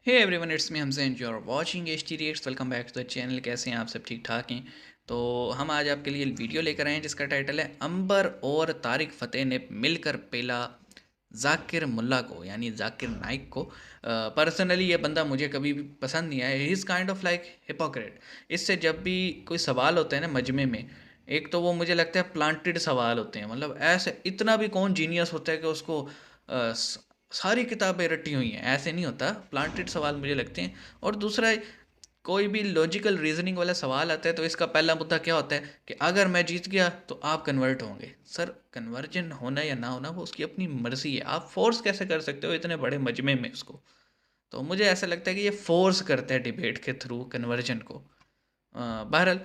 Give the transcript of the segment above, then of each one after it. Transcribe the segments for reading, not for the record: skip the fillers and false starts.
Hey everyone, it's me हमसे and you are watching H T reacts. Welcome back to the channel. कैसे हैं आप सब? ठीक ठाक हैं? तो हम आज आपके लिए वीडियो लेकर आए हैं जिसका टाइटल है अंबर और तारिक फ़तेह ने मिलकर पेला जाकिर मुल्ला को, यानी जाकिर नाइक को। पर्सनली ये बंदा मुझे कभी भी पसंद नहीं आया। He is kind of like hypocrite. इससे जब भी कोई सवाल होते हैं ना मजमे में, एक तो वो मुझे लगता है प्लांटेड सवाल होते हैं। मतलब ऐसे इतना भी कौन जीनियस होता है कि उसको सारी किताबें रटी हुई हैं, ऐसे नहीं होता। प्लांटेड सवाल मुझे लगते हैं। और दूसरा, कोई भी लॉजिकल रीजनिंग वाला सवाल आता है तो इसका पहला मुद्दा क्या होता है कि अगर मैं जीत गया तो आप कन्वर्ट होंगे। सर, कन्वर्जन होना या ना होना वो उसकी अपनी मर्जी है। आप फोर्स कैसे कर सकते हो इतने बड़े मजमे में उसको? तो मुझे ऐसा लगता है कि ये फोर्स करता है डिबेट के थ्रू कन्वर्जन को। बहरहाल,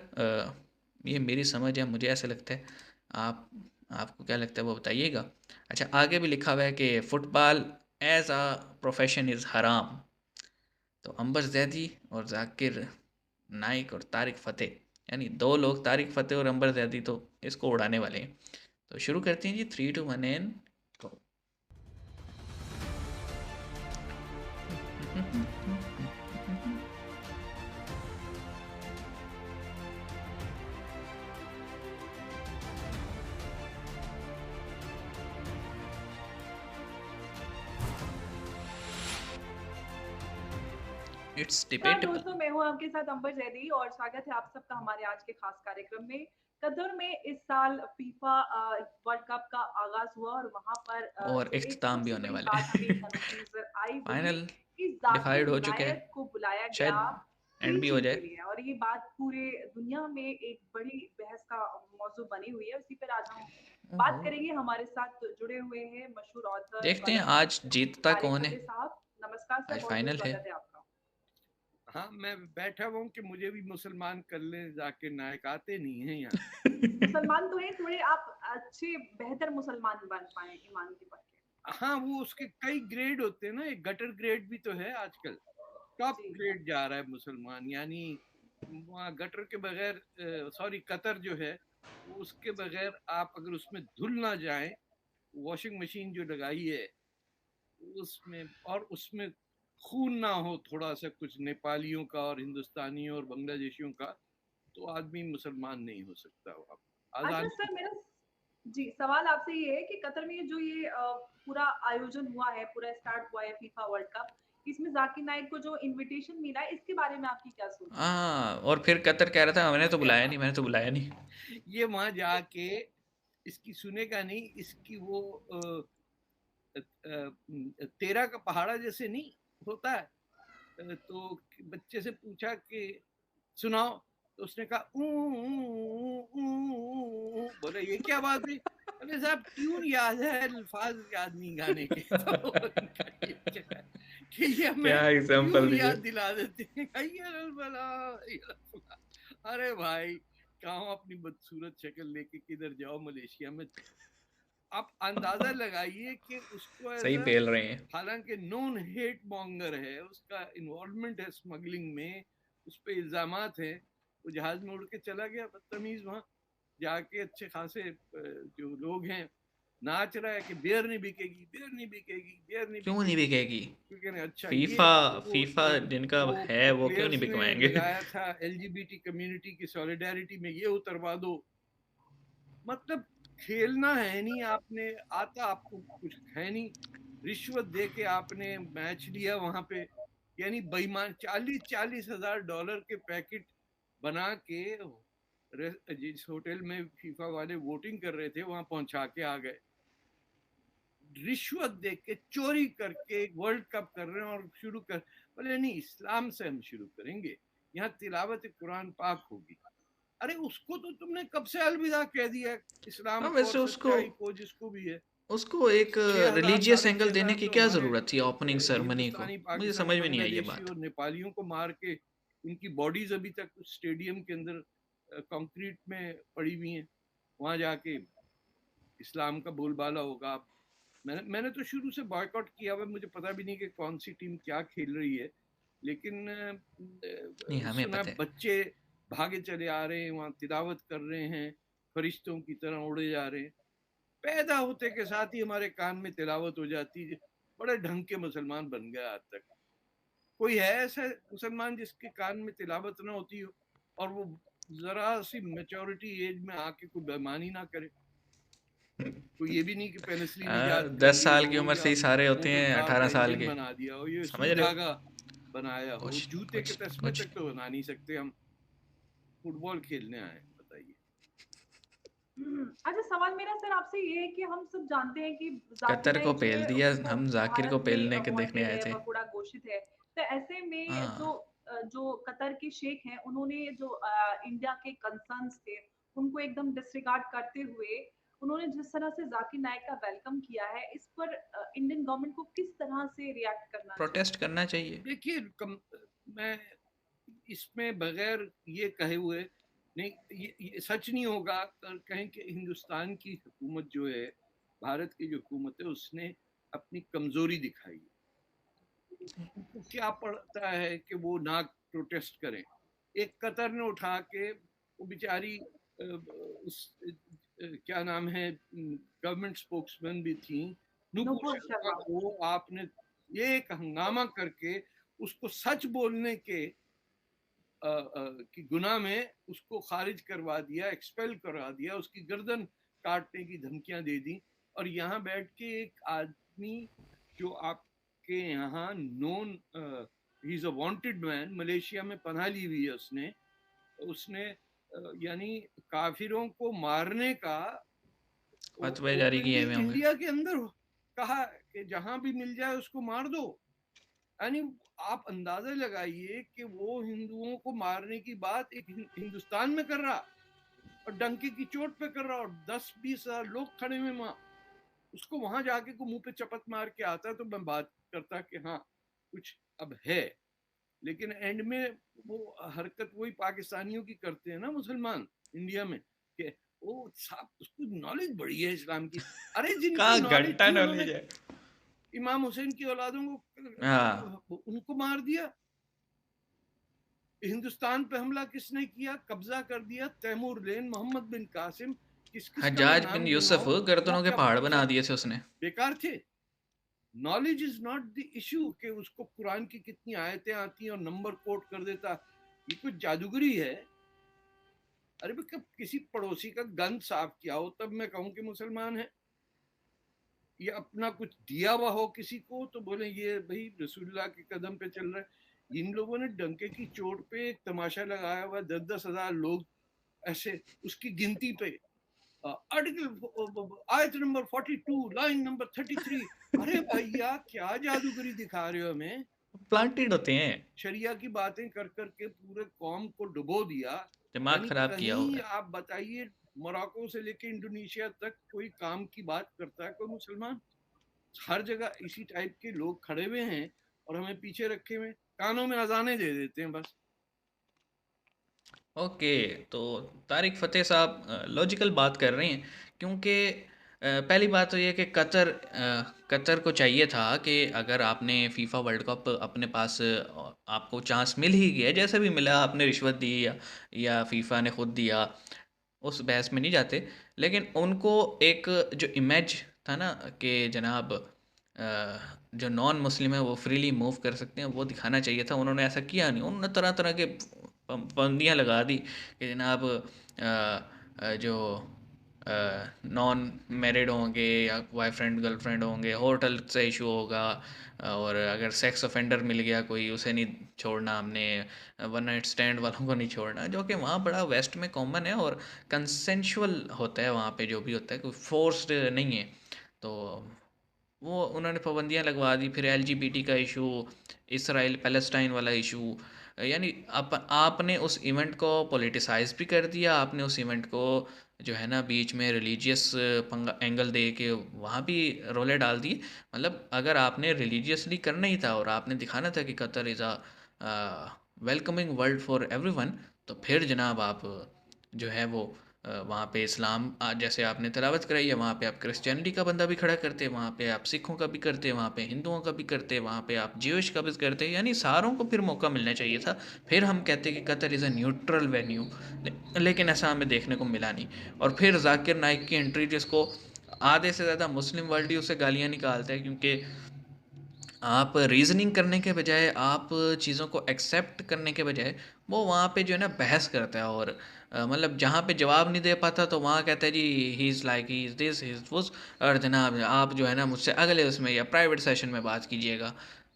ये मेरी समझ है, मुझे ऐसा लगता है। आप आपको क्या लगता है वो बताइएगा। अच्छा, आगे भी लिखा हुआ है कि football as a profession is हराम। तो अंबर जैदी और जाकिर नाइक और तारिक फ़तेह, यानी दो लोग, तारिक फ़तेह और अंबर जैदी, तो इसको उड़ाने वाले हैं। तो शुरू करते हैं जी, 3 2 1 एन गो। इट्स नमस्कार डिबेटेबल। दोस्तों, मैं हूं आपके साथ अंबर जैदी और स्वागत है आप सबका हमारे आज के खास कार्यक्रम में। कतर में इस साल फीफा वर्ल्ड कप का आगाज हुआ और वहां पर और जो एक इख्तिताम भी सबसे होने बड़ी वाला बात हमें है। नजर आई वो ये फाइनल कि जाकिर डिसाइड हो चुके हैं। नायक को बुलाया गया शायद एंड भी हो टीचिंग के जाए। लिए और ये बात पूरे दुनिया में एक बड़ी बहस का मौजू बनी हुई है। उसी पर आज हम ओहो, बात करेंगे। हमारे साथ जुड़े हुए हैं मशहूर ऑथर, देखते हैं आज कॉलमिस्ट जीतता तारिक कौन है। फतेह साहब। नमस्कार सर, आज बहुत बहुत फाइनल है। स्वागत है आपका। हाँ, मैं बैठा हुआ हूँ कि मुझे भी मुसलमान कर ले। जाकिर नायक आते नहीं हैं यहाँ। मुसलमान तो है, थोड़े आप अच्छे बेहतर मुसलमान बन पाए ईमान के पक्के। हाँ, वो उसके कई ग्रेड होते हैं ना, एक गटर ग्रेड भी तो है आजकल। टॉप जी। ग्रेड जा रहा है मुसलमान, यानी वहाँ गटर के बगैर, सॉरी, कतर जो है वो उसके जी। बगैर आप अगर उसमें धुल ना जाए, वॉशिंग मशीन जो लगाई है उसमें, और उसमें खून ना हो थोड़ा सा कुछ नेपालियों का और हिंदुस्तानियों और बांग्लादेशियों का, तो आदमी मुसलमान नहीं हो सकता। वो अच्छा आज़ादी। सर, मेरा जी सवाल आपसे ये है कि कतर में जो ये पूरा आयोजन हुआ है, पूरा स्टार्ट हुआ है फीफा वर्ल्ड कप, इसमें जाकिर नाइक को जो इनविटेशन मिला है, इसके बारे में आपकी क्या सोच है? हाँ, और फिर कतर कह रहा था मैंने तो बुलाया नहीं, मैंने तो बुलाया नहीं। ये वहां जाके इसकी सुनेगा नहीं, इसकी वो 13 का पहाड़ा जैसे नहीं होता है। तो बच्चे से पूछा कि सुनाओ, तो उसने कहा ऊ ऊ ऊ ऊ। बोले ये क्या बात हुई? बोले साहब ट्यून याद है, अल्फाज याद नहीं गाने के। तो उनका ये क्या है कि ये हमें क्या एग्जाम्पल ट्यून दिए। याद दिला देते हैं। अरे भाई, कहाँ अपनी बदसूरत शक्ल लेके किधर जाओ, मलेशिया में। आप अंदाजा लगाइए कि उसको सही ऐसा, पेल रहे हैं। हालांकि नॉन हेट मॉन्गर है, उसका इन्वॉल्वमेंट है स्मगलिंग में, उस पर इल्जामात हैं। वो जहाज में उड़ के चला गया बदतमीज, वहां जाके अच्छे खासे जो लोग हैं, नाच रहा है कि बियर नहीं बिकेगी, बियर नहीं बिकेगी, बियर नहीं क्यों नहीं बिकेगी। बिकेगी? क्योंकि नहीं, अच्छा ये फीफा वो फीफा जिनका वो है वो क्यों नहीं प्लेयर्स ने बिकवाएंगे? लगाया था एलजीबीटी कम्युनिटी की सॉलिडारिटी में, ये उतरवा दो। मतलब खेलना है नहीं, आपने आता आपको कुछ है नहीं। रिश्वत दे के आपने मैच लिया वहां पे, यानी बेईमान 40-40 हजार डॉलर के पैकेट बना के जिस होटल में फीफा वाले वोटिंग कर रहे थे वहां पहुंचा के आ गए। रिश्वत दे के चोरी करके एक वर्ल्ड कप कर रहे हैं और शुरू कर, बोले नहीं इस्लाम से हम शुरू करेंगे, यहाँ तिलावत कुरान पाक होगी। अरे उसको तो तुमने कब से अलविदा कह दिया, इस्लाम हाँ, को और वैसे उसको सच्चाई को, जिसको भी है। उसको एक 6,000 रिलीजियस साढ़े एंगल छह देने हजार की तो क्या हमारे ज़रूरत थी ओपनिंग सेरेमनी को? हिंदुस्तानी, मुझे पाकिस्तानी, समझ में नहीं आई ये बांग्लादेशी बात। और नेपालियों को मार के उनकी बॉडीज अभी तक स्टेडियम के अंदर कंक्रीट में पड़ी हुई हैं। वहां जाके इस्लाम का बोलबाला होगा। मैंने तो शुरू से बॉयकॉट किया हुआ, मुझे पता भी नहीं कि कौन सी टीम क्या खेल रही है। लेकिन नहीं, हमें सुना पता है। बच्चे भागे चले आ रहे हैं, वहां तिलावत कर रहे हैं, फरिश्तों की तरह उड़े जा रहे हैं। पैदा होते के साथ ही हमारे कान में तिलावत हो जाती है। बड़े ढंग के मुसलमान बन गए आज तक। कोई है ऐसा मुसलमान जिसके कान में तिलावत ना होती हो और वो जरा सी मैच्योरिटी एज में आके कोई बेईमानी ना करे? तो ये भी नहीं कि पेनिसिलिन इजाद कर 10 ली साल की हो उम्र से या ही सारे होते मोटर हैं, कार 18 का साल इंजन के। बना दिया हो, ये समझ सुई रहे हो? धागा बनाया हो, कुछ जूते के कुछ तस्मे कुछ तक तो बना नहीं सकते हम, फुटबॉल खेलने आए हैं, बताइए। अच्छा, सवाल मेरा सर आपसे ये है कि हम सब जानते हैं कि ज़ाकिर कतर को नाइक जो पेल है दिया, वो हम जाकिर को भारत में पेलने के देखने वांटेड आए है, थे। बगुड़ा घोषित है। तो ऐसे में हाँ, जो कतर के शेख हैं, उन्होंने जो इंडिया के कंसर्न्स थे, उनको एकदम डिसरिगार्ड करते हुए उन्होंने जिस तरह से ज़ाकिर नाइक का वेलकम किया है, इस पर इंडियन गवर्नमेंट को किस तरह से रिएक्ट करना चाहिए? प्रोटेस्ट करना चाहिए। देखिए मैं इसमें बगैर ये कहे हुए नहीं, ये सच नहीं होगा कहें कि हिंदुस्तान की हुकूमत जो है, भारत की जो हुकूमत है, उसने अपनी कमजोरी दिखाई है। उनको क्या पड़ता है कि वो ना प्रोटेस्ट करें? एक कतर ने उठा के वो बेचारी क्या नाम है, गवर्नमेंट स्पोक्समैन भी थी, नुपुर नूपुर शर्मा शर्मा। को आपने ये एक हंगामा करके उसको सच बोलने के की गुनाह में उसको खारिज करवा दिया, एक्सपेल करवा दिया, उसकी गर्दन काटने की धमकियां दे दी। और यहाँ बैठ के एक आदमी जो आपके यहाँ non he is a wanted man, Malaysia में पनाह ली हुई है उसने उसने यानी काफिरों को मारने का फतवे जारी किए हुए होंगे। इंडिया के अंदर कहा कि जहां भी मिल जाए उसको मार दो। यानी आप अंदाजा लगाइए कि वो हिंदुओं को मारने की बात एक हिंदुस्तान में कर रहा और डंके की चोट पे कर रहा और 10-20 हजार लोग खड़े हुए वहां, उसको वहां जाके को मुंह पे चपत मार के आता तो मैं बात करता कि हाँ कुछ अब है। लेकिन एंड में वो हरकत वही पाकिस्तानियों की करते हैं ना मुसलमान इंडिया में, कि वो साहब उसको नॉलेज बड़ी है इस्लाम की। अरे जिनकी कहाँ नॉलेज घंटा थी उन्होंने नॉलेज है। इमाम हुसैन की औलादों हाँ, को उनको मार दिया। हिंदुस्तान पे हमला किसने किया, कब्जा कर दिया, तैमूर लेन, मोहम्मद बिन कासिम, किस किस का मैं हज्जाज बिन नाम यूसुफ गिनवाऊं, वो गर्दनों के क्या पहाड़ बना सब दिए थे उसने। बेकार थे। Knowledge is not the issue कि उसको कुरान की कितनी आयतें आती हैं और नंबर कोट कर देता, ये कुछ जादूगरी है। अरे भाई कब किसी पड़ोसी का गंद साफ किया हो तब मैं कहूं कि मुसलमान है, ये अपना कुछ दिया हुआ हो किसी को तो बोले ये भाई रसूलुल्लाह के कदम पे चल रहा है। इन लोगों ने डंके की चोट पे एक तमाशा लगाया हुआ, 10-10 हजार लोग ऐसे उसकी गिनती पे, आर्टिकल आयत नंबर 42 लाइन नंबर 33। अरे भैया क्या जादूगरी दिखा रहे हो हमें? प्लांटेड होते हैं। शरिया की बातें कर करके पूरे कौम को डुबो दिया। दिमाग यानी खराब किया कहीं होगा। आप बताइए मोरक्को से लेके इंडोनेशिया तक कोई काम की बात करता है कोई मुसलमान? हर जगह इसी टाइप के लोग खड़े हुए हैं और हमें पीछे रखे हुए, कानों में अजाने दे देते हैं बस। ओके, तो तारिक फ़तेह साहब लॉजिकल बात कर रहे हैं, क्योंकि पहली बात तो ये कि कतर को चाहिए था कि अगर आपने फीफा वर्ल्ड कप अपने पास आपको चांस मिल ही गया, जैसे भी मिला, आपने रिश्वत दी या फीफा ने खुद दिया, उस बहस में नहीं जाते। लेकिन उनको एक जो इमेज था ना कि जनाब जो नॉन मुस्लिम है वो फ्रीली मूव कर सकते हैं, वो दिखाना चाहिए था। उन्होंने ऐसा किया नहीं, उन्होंने तरह तरह के पाबंदियाँ लगा दी कि जनाब जो नॉन मैरिड होंगे या बॉयफ्रेंड गर्लफ्रेंड होंगे, होटल से इशू होगा, और अगर सेक्स ऑफेंडर मिल गया कोई, उसे नहीं छोड़ना हमने, वन नाइट स्टैंड वालों को नहीं छोड़ना, जो कि वहाँ बड़ा वेस्ट में कॉमन है और कंसेंशुअल होता है वहाँ पे, जो भी होता है कोई फोर्स्ड नहीं है। तो वो उन्होंने पाबंदियाँ लगवा दी। फिर एलजीबीटी का इशू, इसराइल पैलेस्टाइन वाला इशू, यानी आपने उस इवेंट को पॉलिटिसाइज भी कर दिया। आपने उस इवेंट को जो है ना बीच में रिलीजियस एंगल दे के वहाँ भी रोले डाल दिए। मतलब अगर आपने रिलीजियसली करना ही था और आपने दिखाना था कि Qatar is a welcoming world for everyone, तो फिर जनाब आप जो है वो वहाँ पे इस्लाम जैसे आपने तिलावत कराई है, वहाँ पे आप क्रिश्चियनिटी का बंदा भी खड़ा करते, वहाँ पे आप सिखों का भी करते, वहाँ पे हिंदुओं का भी करते, वहाँ पे आप ज्यूइश का भी करते, यानी सारों को फिर मौका मिलना चाहिए था। फिर हम कहते कि Qatar is a neutral venue, लेकिन ऐसा हमें देखने को मिला नहीं। और फिर जाकिर नाइक की एंट्री, जिसको आधे से ज़्यादा मुस्लिम वर्ल्ड ही उसे गालियाँ निकालता है, क्योंकि आप रीज़निंग करने के बजाय, आप चीज़ों को एक्सेप्ट करने के बजाय, वो वहाँ पे जो है ना बहस करता है। और मतलब जहाँ पे जवाब नहीं दे पाता तो वहाँ कहता है जी he is like, he is this, he is उस, और जनाब आप जो है ना मुझसे अगले उसमें या प्राइवेट सेशन में बात कीजिएगा।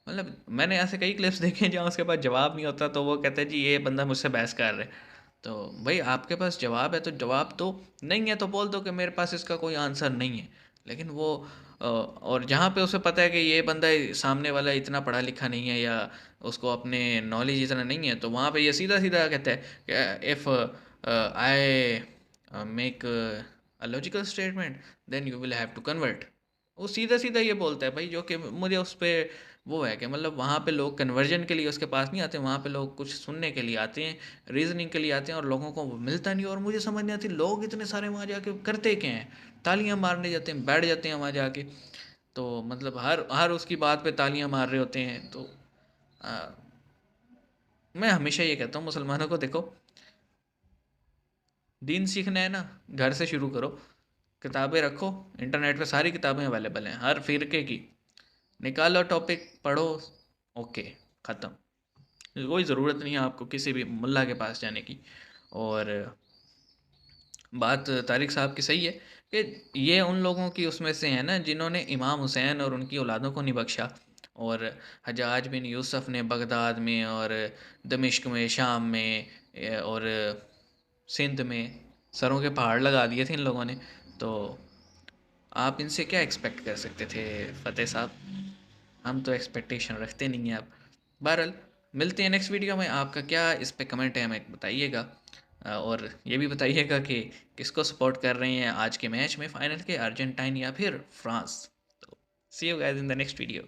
मतलब मैंने ऐसे कई क्लिप्स देखे हैं जहाँ उसके पास जवाब नहीं होता तो वो कहता है जी ये बंदा मुझसे बहस कर रहा है। तो भाई आपके पास जवाब है तो जवाब दो, नहीं है तो बोल दो कि मेरे पास इसका कोई आंसर नहीं है। लेकिन वो और जहाँ पे उसे पता है कि ये बंदा सामने वाला इतना पढ़ा लिखा नहीं है या उसको अपने नॉलेज इतना नहीं है, तो वहाँ पे ये सीधा सीधा कहता है कि if I make a logical statement then you will have to convert. वो सीधा सीधा ये बोलता है भाई, जो कि मुझे उस पर वो है कि मतलब वहाँ पे लोग कन्वर्जन के लिए उसके पास नहीं आते, वहाँ पे लोग कुछ सुनने के लिए आते हैं, रीजनिंग के लिए आते हैं, और लोगों को वो मिलता नहीं। और मुझे समझ नहीं आती लोग इतने सारे वहाँ जाके करते क्या हैं, तालियां मारने जाते हैं, बैठ जाते हैं वहाँ जाके। तो मतलब हर हर उसकी बात पे तालियां मार रहे होते हैं। तो आ, मैं हमेशा ये कहता हूँ मुसलमानों को, देखो दीन सीखना है ना, घर से शुरू करो। किताबें रखो, इंटरनेट पे सारी किताबें अवेलेबल हैं हर फिरके की, निकालो टॉपिक पढ़ो, ओके, ख़त्म। कोई ज़रूरत नहीं है आपको किसी भी मुल्ला के पास जाने की। और बात तारिक साहब की सही है कि ये उन लोगों की उसमें से है ना जिन्होंने इमाम हुसैन और उनकी औलादों को नहीं बख्शा। और हजाज बिन यूसुफ ने बगदाद में और दमिश्क में, शाम में और सिंध में सरों के पहाड़ लगा दिए थे इन लोगों ने। तो आप इनसे क्या एक्सपेक्ट कर सकते थे फ़तेह साहब? हम तो एक्सपेक्टेशन रखते नहीं हैं अब। बहरहाल मिलते हैं नेक्स्ट वीडियो में। आपका क्या इस पे कमेंट है हमें बताइएगा। और ये भी बताइएगा कि किसको सपोर्ट कर रहे हैं आज के मैच में, फाइनल के, अर्जेंटाइन या फिर फ्रांस। तो see you guys in the next video.